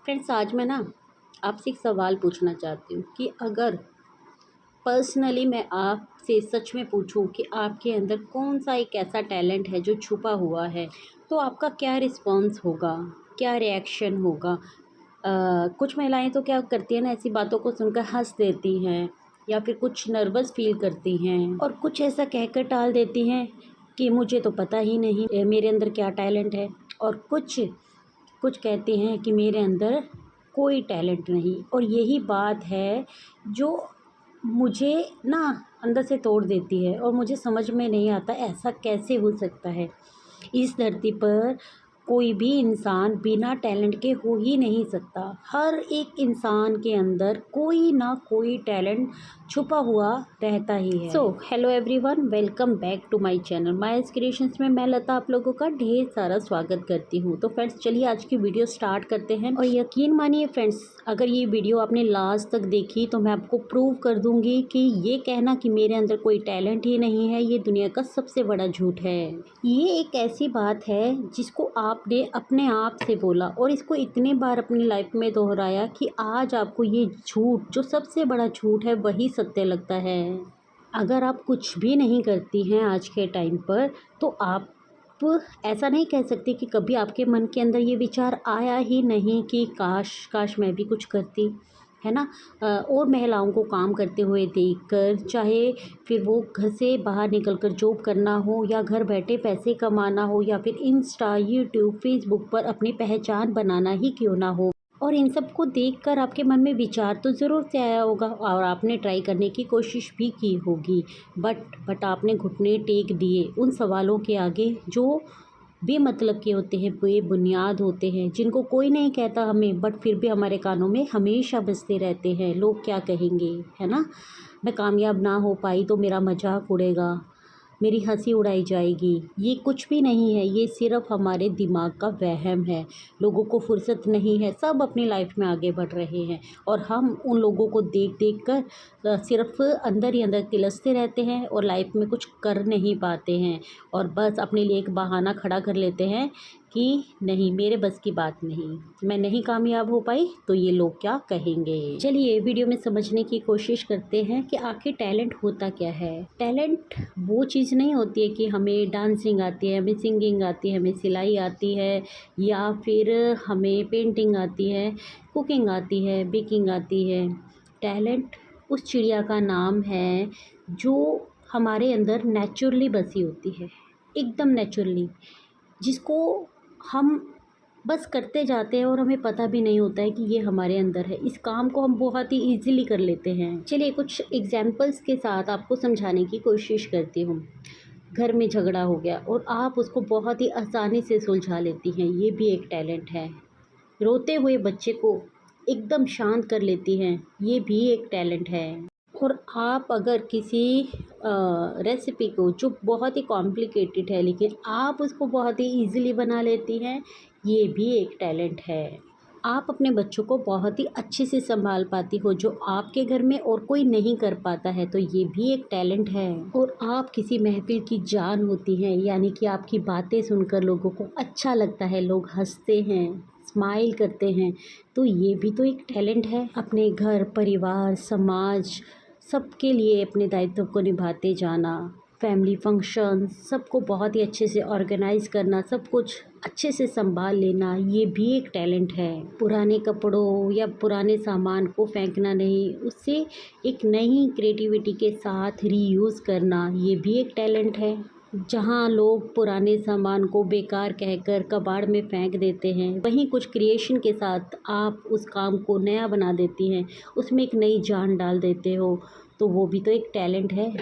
Friends, आज मैं ना आपसे एक सवाल पूछना चाहती हूँ कि अगर पर्सनली मैं आपसे सच में पूछूं कि आपके अंदर कौन सा एक ऐसा टैलेंट है जो छुपा हुआ है, तो आपका क्या रिस्पॉन्स होगा, क्या रिएक्शन होगा। कुछ महिलाएं तो क्या करती हैं ना, ऐसी बातों को सुनकर हंस देती हैं या फिर कुछ नर्वस फील करती हैं और कुछ ऐसा कहकर टाल देती हैं कि मुझे तो पता ही नहीं मेरे अंदर क्या टैलेंट है। और कुछ कुछ कहते हैं कि मेरे अंदर कोई टैलेंट नहीं। और यही बात है जो मुझे ना अंदर से तोड़ देती है और मुझे समझ में नहीं आता ऐसा कैसे हो सकता है। इस धरती पर कोई भी इंसान बिना टैलेंट के हो ही नहीं सकता। हर एक इंसान के अंदर कोई ना कोई टैलेंट छुपा हुआ रहता ही है। So hello everyone, welcome back to my channel my creations में मैं लता आप लोगों का ढेर सारा स्वागत करती हूँ। तो फ्रेंड्स, चलिए आज की वीडियो स्टार्ट करते हैं। और यकीन मानिए फ्रेंड्स, अगर ये वीडियो आपने लास्ट तक देखी तो मैं आपको प्रूव कर दूंगी कि ये कहना कि मेरे अंदर कोई टैलेंट ही नहीं है, ये दुनिया का सबसे बड़ा झूठ है। ये एक ऐसी बात है जिसको आपने अपने आप से बोला और इसको इतने बार अपनी लाइफ में दोहराया कि आज आपको ये झूठ, जो सबसे बड़ा झूठ है, वही सत्य लगता है। अगर आप कुछ भी नहीं करती हैं आज के टाइम पर, तो आप ऐसा नहीं कह सकते कि कभी आपके मन के अंदर ये विचार आया ही नहीं कि काश काश मैं भी कुछ करती, है ना। और महिलाओं को काम करते हुए देखकर, चाहे फिर वो घर से बाहर निकलकर जॉब करना हो या घर बैठे पैसे कमाना हो या फिर इंस्टा, यूट्यूब, फेसबुक पर अपनी पहचान बनाना ही क्यों ना हो, और इन सब को देखकर आपके मन में विचार तो ज़रूर से आया होगा और आपने ट्राई करने की कोशिश भी की होगी। बट आपने घुटने टेक दिए उन सवालों के आगे जो बेमतलब के होते हैं, बेबुनियाद होते हैं, जिनको कोई नहीं कहता हमें, बट फिर भी हमारे कानों में हमेशा बजते रहते हैं। लोग क्या कहेंगे, है ना। मैं कामयाब ना हो पाई तो मेरा मजाक उड़ेगा, मेरी हंसी उड़ाई जाएगी। ये कुछ भी नहीं है, ये सिर्फ हमारे दिमाग का वहम है। लोगों को फुर्सत नहीं है, सब अपनी लाइफ में आगे बढ़ रहे हैं और हम उन लोगों को देख देख कर सिर्फ अंदर ही अंदर तिलसते रहते हैं और लाइफ में कुछ कर नहीं पाते हैं और बस अपने लिए एक बहाना खड़ा कर लेते हैं कि नहीं, मेरे बस की बात नहीं, मैं नहीं कामयाब हो पाई तो ये लोग क्या कहेंगे। चलिए वीडियो में समझने की कोशिश करते हैं कि आखिर टैलेंट होता क्या है। टैलेंट वो चीज़ नहीं होती है कि हमें डांसिंग आती है, हमें सिंगिंग आती है, हमें सिलाई आती है या फिर हमें पेंटिंग आती है, कुकिंग आती है, बेकिंग आती है। टैलेंट उस चिड़िया का नाम है जो हमारे अंदर नेचुरली बसी होती है, एकदम नेचुरली, जिसको हम बस करते जाते हैं और हमें पता भी नहीं होता है कि ये हमारे अंदर है। इस काम को हम बहुत ही ईजिली कर लेते हैं। चलिए कुछ एग्जाम्पल्स के साथ आपको समझाने की कोशिश करती हूँ। घर में झगड़ा हो गया और आप उसको बहुत ही आसानी से सुलझा लेती हैं, ये भी एक टैलेंट है। रोते हुए बच्चे को एकदम शांत कर लेती हैं, ये भी एक टैलेंट है। और आप अगर किसी रेसिपी को, जो बहुत ही कॉम्प्लिकेटेड है लेकिन आप उसको बहुत ही इजीली बना लेती हैं, ये भी एक टैलेंट है। आप अपने बच्चों को बहुत ही अच्छे से संभाल पाती हो, जो आपके घर में और कोई नहीं कर पाता है, तो ये भी एक टैलेंट है। और आप किसी महफिल की जान होती हैं, यानी कि आपकी बातें सुनकर लोगों को अच्छा लगता है, लोग हंसते हैं, स्माइल करते हैं, तो ये भी तो एक टैलेंट है। अपने घर परिवार समाज सबके लिए अपने दायित्व को निभाते जाना, फैमिली फंक्शन सबको बहुत ही अच्छे से ऑर्गेनाइज़ करना, सब कुछ अच्छे से संभाल लेना, ये भी एक टैलेंट है। पुराने कपड़ों या पुराने सामान को फेंकना नहीं, उससे एक नई क्रिएटिविटी के साथ रीयूज़ करना, ये भी एक टैलेंट है। जहाँ लोग पुराने सामान को बेकार कहकर कबाड़ में फेंक देते हैं, वहीं कुछ क्रिएशन के साथ आप उस काम को नया बना देती हैं, उसमें एक नई जान डाल देते हो, तो वो भी तो एक टैलेंट है।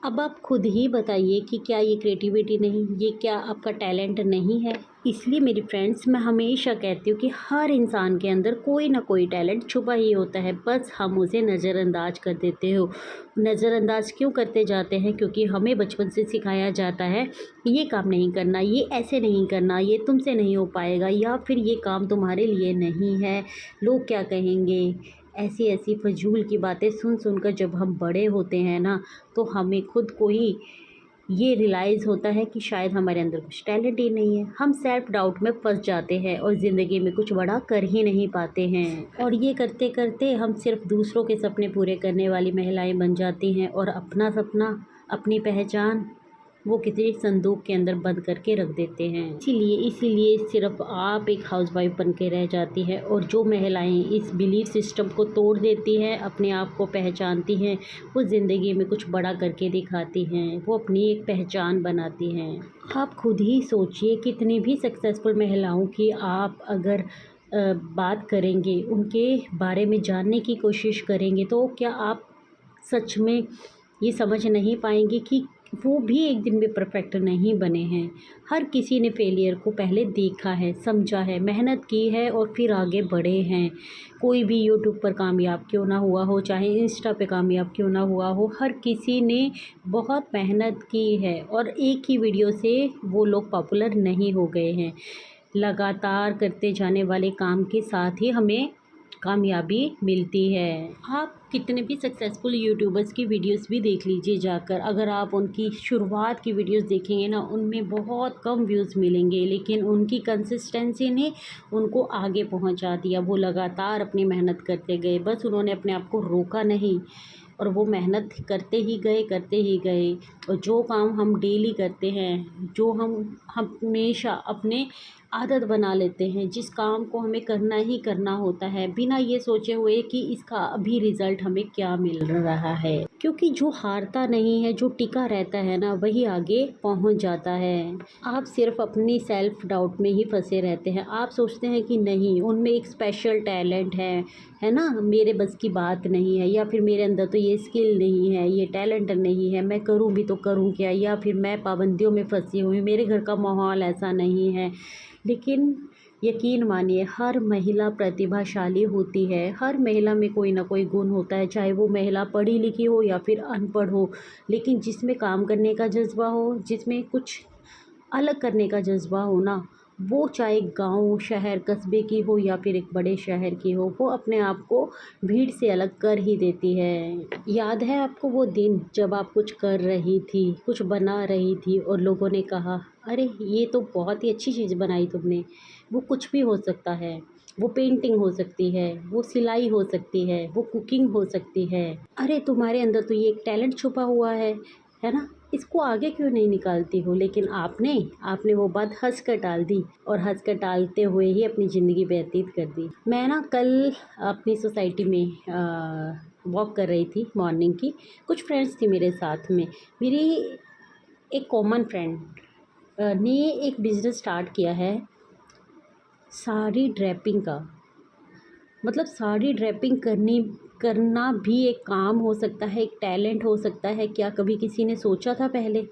आप खुद ही बताइए कि क्या ये क्रिएटिविटी नहीं, ये क्या आपका टैलेंट नहीं है। इसलिए मेरी फ्रेंड्स, मैं हमेशा कहती हूँ कि हर इंसान के अंदर कोई ना कोई टैलेंट छुपा ही होता है, बस हम उसे नज़रअंदाज कर देते हो। नज़रअंदाज क्यों करते जाते हैं? क्योंकि हमें बचपन से सिखाया जाता है ये काम नहीं करना, ये ऐसे नहीं करना, ये तुमसे नहीं हो पाएगा, या फिर ये काम तुम्हारे लिए नहीं है, लोग क्या कहेंगे। ऐसी ऐसी फजूल की बातें सुन सुनकर जब हम बड़े होते हैं ना, तो हमें खुद को ही ये रियलाइज़ होता है कि शायद हमारे अंदर कुछ टैलेंट ही नहीं है। हम सेल्फ डाउट में फंस जाते हैं और ज़िंदगी में कुछ बड़ा कर ही नहीं पाते हैं, और ये करते करते हम सिर्फ दूसरों के सपने पूरे करने वाली महिलाएं बन जाती हैं और अपना सपना, अपनी पहचान वो किसी संदूक के अंदर बंद करके रख देते हैं। इसीलिए सिर्फ आप एक हाउसवाइफ बन के रह जाती है, और जो महिलाएं इस बिलीफ सिस्टम को तोड़ देती हैं, अपने आप को पहचानती हैं, वो ज़िंदगी में कुछ बड़ा करके दिखाती हैं, वो अपनी एक पहचान बनाती हैं। आप खुद ही सोचिए, कितनी भी सक्सेसफुल महिलाओं की आप अगर बात करेंगे, उनके बारे में जानने की कोशिश करेंगे, तो क्या आप सच में ये समझ नहीं पाएंगे कि वो भी एक दिन में परफेक्ट नहीं बने हैं। हर किसी ने फेलियर को पहले देखा है, समझा है, मेहनत की है और फिर आगे बढ़े हैं। कोई भी यूट्यूब पर कामयाब क्यों ना हुआ हो, चाहे इंस्टा पे कामयाब क्यों ना हुआ हो, हर किसी ने बहुत मेहनत की है और एक ही वीडियो से वो लोग पॉपुलर नहीं हो गए हैं। लगातार करते जाने वाले काम के साथ ही हमें कामयाबी मिलती है। आप कितने भी सक्सेसफुल यूट्यूबर्स की वीडियोस भी देख लीजिए जाकर, अगर आप उनकी शुरुआत की वीडियोस देखेंगे ना, उनमें बहुत कम व्यूज़ मिलेंगे, लेकिन उनकी कंसिस्टेंसी ने उनको आगे पहुंचा दिया। वो लगातार अपनी मेहनत करते गए, बस उन्होंने अपने आप को रोका नहीं और वो मेहनत करते ही गए। और जो काम हम डेली करते हैं, जो हम हमेशा अपने आदत बना लेते हैं, जिस काम को हमें करना ही करना होता है, बिना ये सोचे हुए कि इसका अभी रिज़ल्ट हमें क्या मिल रहा है, क्योंकि जो हारता नहीं है, जो टिका रहता है ना, वही आगे पहुंच जाता है। आप सिर्फ अपनी सेल्फ डाउट में ही फंसे रहते हैं। आप सोचते हैं कि नहीं, उनमें एक स्पेशल टैलेंट है ना, मेरे बस की बात नहीं है, या फिर मेरे अंदर तो ये स्किल नहीं है, ये टैलेंट नहीं है, मैं करूँ भी तो करूँ क्या, या फिर मैं पाबंदियों में फंसी हुई, मेरे घर का माहौल ऐसा नहीं है। लेकिन यकीन मानिए, हर महिला प्रतिभाशाली होती है, हर महिला में कोई ना कोई गुण होता है, चाहे वो महिला पढ़ी लिखी हो या फिर अनपढ़ हो, लेकिन जिसमें काम करने का जज्बा हो, जिसमें कुछ अलग करने का जज्बा हो ना, वो चाहे गांव, शहर, कस्बे की हो या फिर एक बड़े शहर की हो, वो अपने आप को भीड़ से अलग कर ही देती है। याद है आपको वो दिन जब आप कुछ कर रही थी, कुछ बना रही थी और लोगों ने कहा, अरे ये तो बहुत ही अच्छी चीज़ बनाई तुमने। वो कुछ भी हो सकता है, वो पेंटिंग हो सकती है, वो सिलाई हो सकती है, वो कुकिंग हो सकती है। अरे तुम्हारे अंदर तो ये एक टैलेंट छुपा हुआ है ना, इसको आगे क्यों नहीं निकालती हो। लेकिन आपने वो बात हंस कर टाल दी, और हंस कर टालते हुए ही अपनी ज़िंदगी व्यतीत कर दी। मैं ना कल अपनी सोसाइटी में वॉक कर रही थी मॉर्निंग की, कुछ फ्रेंड्स थी मेरे साथ में। मेरी एक कॉमन फ्रेंड ने एक बिज़नेस स्टार्ट किया है साड़ी ड्रेपिंग का। मतलब साड़ी ड्रेपिंग करना भी एक काम हो सकता है, एक टैलेंट हो सकता है। क्या कभी किसी ने सोचा था पहले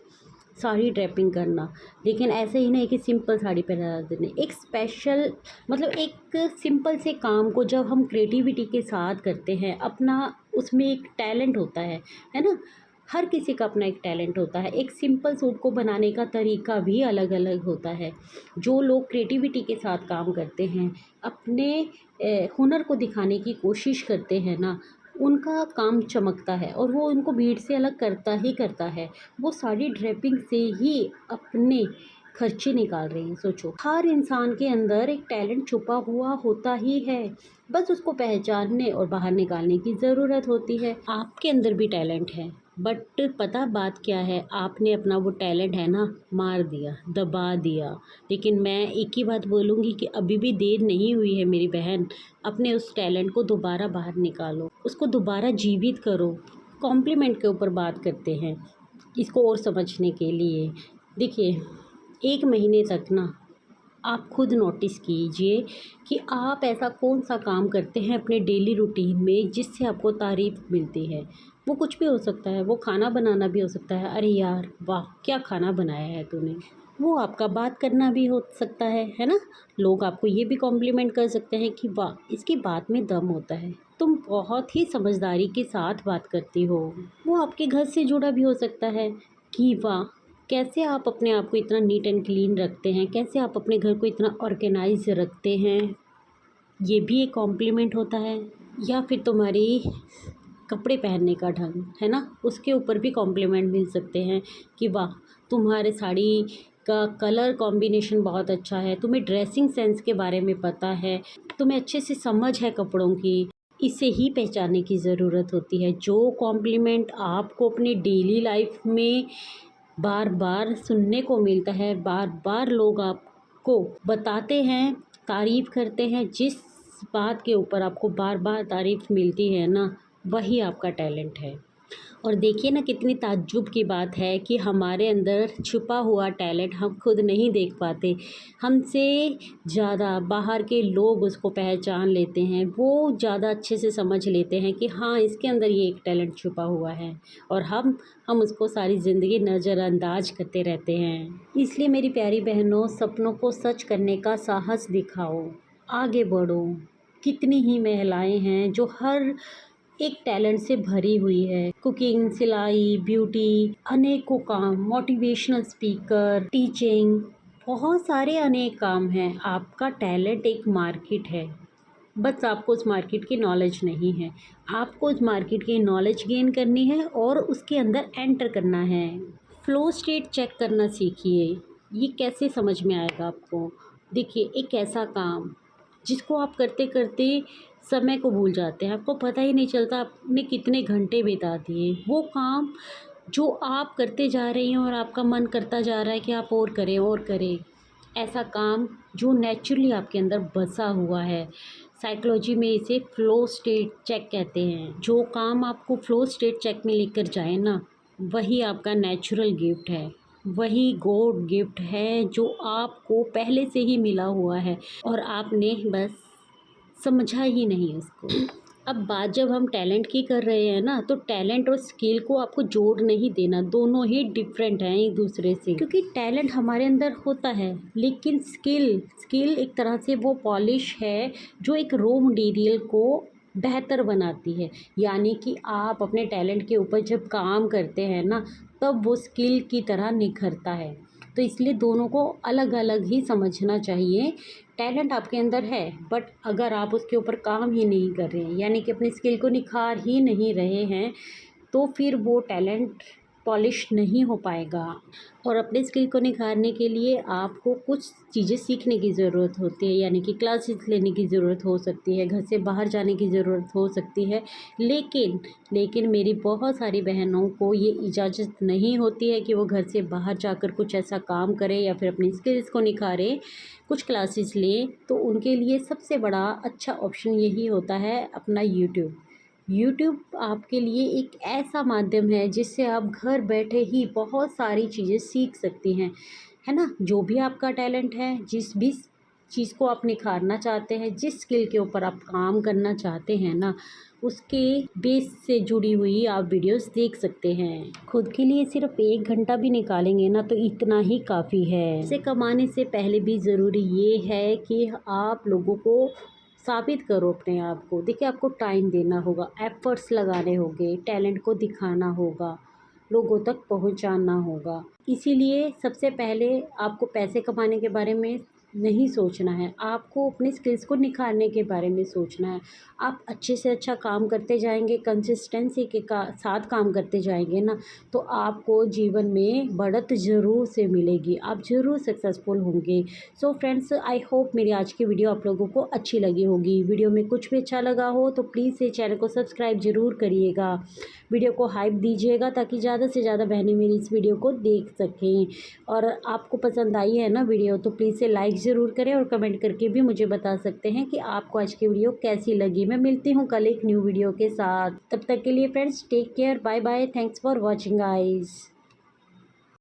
साड़ी ड्रेपिंग करना? लेकिन ऐसे ही नहीं कि सिंपल साड़ी पहना देने, एक स्पेशल, मतलब एक सिंपल से काम को जब हम क्रिएटिविटी के साथ करते हैं, अपना उसमें एक टैलेंट होता है ना। हर किसी का अपना एक टैलेंट होता है। एक सिंपल सूट को बनाने का तरीका भी अलग अलग होता है। जो लोग क्रिएटिविटी के साथ काम करते हैं, अपने हुनर को दिखाने की कोशिश करते हैं ना, उनका काम चमकता है और वो उनको भीड़ से अलग करता ही करता है। वो साड़ी ड्रेपिंग से ही अपने खर्चे निकाल रहे हैं। सोचो, हर इंसान के अंदर एक टैलेंट छुपा हुआ होता ही है, बस उसको पहचानने और बाहर निकालने की ज़रूरत होती है। आपके अंदर भी टैलेंट है, बट पता बात क्या है, आपने अपना वो टैलेंट है ना मार दिया, दबा दिया। लेकिन मैं एक ही बात बोलूँगी कि अभी भी देर नहीं हुई है मेरी बहन। अपने उस टैलेंट को दोबारा बाहर निकालो, उसको दोबारा जीवित करो। कॉम्प्लीमेंट के ऊपर बात करते हैं इसको और समझने के लिए। देखिए, 1 महीने तक ना आप खुद नोटिस कीजिए कि आप ऐसा कौन सा काम करते हैं अपने डेली रूटीन में जिससे आपको तारीफ़ मिलती है। वो कुछ भी हो सकता है, वो खाना बनाना भी हो सकता है, अरे यार वाह क्या खाना बनाया है तूने। वो आपका बात करना भी हो सकता है ना। लोग आपको ये भी कॉम्प्लीमेंट कर सकते हैं कि वाह इसकी बात में दम होता है, तुम बहुत ही समझदारी के साथ बात करती हो। वो आपके घर से जुड़ा भी हो सकता है कि वाह कैसे आप अपने आप को इतना नीट एंड क्लीन रखते हैं, कैसे आप अपने घर को इतना ऑर्गेनाइज रखते हैं, ये भी एक कॉम्प्लीमेंट होता है। या फिर तुम्हारी कपड़े पहनने का ढंग है ना, उसके ऊपर भी कॉम्प्लीमेंट मिल सकते हैं कि वाह तुम्हारे साड़ी का कलर कॉम्बिनेशन बहुत अच्छा है, तुम्हें ड्रेसिंग सेंस के बारे में पता है, तुम्हें अच्छे से समझ है कपड़ों की। इसे ही पहचानने की ज़रूरत होती है। जो कॉम्प्लीमेंट आपको अपनी डेली लाइफ में बार बार सुनने को मिलता है, बार बार लोग आपको बताते हैं, तारीफ़ करते हैं, जिस बात के ऊपर आपको बार बार तारीफ़ मिलती है ना, वही आपका टैलेंट है। और देखिए ना कितनी ताज्जुब की बात है कि हमारे अंदर छुपा हुआ टैलेंट हम खुद नहीं देख पाते, हमसे ज़्यादा बाहर के लोग उसको पहचान लेते हैं, वो ज़्यादा अच्छे से समझ लेते हैं कि हाँ इसके अंदर ये एक टैलेंट छुपा हुआ है, और हम उसको सारी ज़िंदगी नज़रअंदाज करते रहते हैं। इसलिए मेरी प्यारी बहनों, सपनों को सच करने का साहस दिखाओ, आगे बढ़ो। कितनी ही महिलाएं हैं जो हर एक टैलेंट से भरी हुई है, कुकिंग, सिलाई, ब्यूटी, अनेकों काम, मोटिवेशनल स्पीकर, टीचिंग, बहुत सारे अनेक काम हैं। आपका टैलेंट एक मार्केट है, बस आपको उस मार्केट की नॉलेज नहीं है। आपको उस मार्केट की नॉलेज गेन करनी है और उसके अंदर एंटर करना है। फ्लो स्टेट चेक करना सीखिए। ये कैसे समझ में आएगा आपको? देखिए, एक ऐसा काम जिसको आप करते करते समय को भूल जाते हैं, आपको पता ही नहीं चलता आपने कितने घंटे बिता दिए। वो काम जो आप करते जा रही हैं और आपका मन करता जा रहा है कि आप और करें और करें। ऐसा काम जो नेचुरली आपके अंदर बसा हुआ है। साइकोलॉजी में इसे फ़्लो स्टेट चेक कहते हैं। जो काम आपको फ़्लो स्टेट चेक में लेकर जाए ना, वही आपका नेचुरल गिफ्ट है, वही गॉड गिफ्ट है जो आपको पहले से ही मिला हुआ है और आपने बस समझा ही नहीं उसको। अब बात जब हम टैलेंट की कर रहे हैं ना, तो टैलेंट और स्किल को आपको जोड़ नहीं देना, दोनों ही डिफरेंट हैं एक दूसरे से। क्योंकि टैलेंट हमारे अंदर होता है, लेकिन स्किल एक तरह से वो पॉलिश है जो एक रॉ मटेरियल को बेहतर बनाती है। यानी कि आप अपने टैलेंट के ऊपर जब काम करते हैं ना, तब वो स्किल की तरह निखरता है। तो इसलिए दोनों को अलग अलग ही समझना चाहिए। टैलेंट आपके अंदर है, बट अगर आप उसके ऊपर काम ही नहीं कर रहे हैं, यानी कि अपनी स्किल को निखार ही नहीं रहे हैं, तो फिर वो टैलेंट पॉलिश नहीं हो पाएगा। और अपने स्किल को निखारने के लिए आपको कुछ चीज़ें सीखने की ज़रूरत होती है, यानी कि क्लासेस लेने की ज़रूरत हो सकती है, घर से बाहर जाने की ज़रूरत हो सकती है। लेकिन मेरी बहुत सारी बहनों को ये इजाज़त नहीं होती है कि वो घर से बाहर जाकर कुछ ऐसा काम करें या फिर अपनी स्किल्स को निखारें, कुछ क्लासेस लें। तो उनके लिए सबसे बड़ा अच्छा ऑप्शन यही होता है अपना यूट्यूब आपके लिए एक ऐसा माध्यम है जिससे आप घर बैठे ही बहुत सारी चीज़ें सीख सकती हैं, है ना। जो भी आपका टैलेंट है, जिस भी चीज़ को आप निखारना चाहते हैं, जिस स्किल के ऊपर आप काम करना चाहते हैं ना, उसके बेस से जुड़ी हुई आप वीडियोस देख सकते हैं। खुद के लिए सिर्फ 1 घंटा भी निकालेंगे ना, तो इतना ही काफ़ी है। इसे कमाने से पहले भी ज़रूरी ये है कि आप लोगों को साबित करो अपने आप को। देखिए, आपको टाइम देना होगा, एफ़र्ट्स लगाने होंगे, टैलेंट को दिखाना होगा, लोगों तक पहुंचाना होगा। इसीलिए सबसे पहले आपको पैसे कमाने के बारे में नहीं सोचना है, आपको अपनी स्किल्स को निखारने के बारे में सोचना है। आप अच्छे से अच्छा काम करते जाएंगे, कंसिस्टेंसी के साथ काम करते जाएंगे ना, तो आपको जीवन में बढ़त ज़रूर से मिलेगी, आप ज़रूर सक्सेसफुल होंगे। सो फ्रेंड्स, आई होप मेरी आज की वीडियो आप लोगों को अच्छी लगी होगी। वीडियो में कुछ भी अच्छा लगा हो तो प्लीज़ इस चैनल को सब्सक्राइब ज़रूर करिएगा, वीडियो को हाइप दीजिएगा ताकि ज़्यादा से ज़्यादा बहनें मेरी इस वीडियो को देख सकें। और आपको पसंद आई है ना वीडियो, तो प्लीज़ से लाइक ज़रूर करें और कमेंट करके भी मुझे बता सकते हैं कि आपको आज की वीडियो कैसी लगी। मैं मिलती हूँ कल एक न्यू वीडियो के साथ, तब तक के लिए friends take care, bye bye, thanks for watching guys.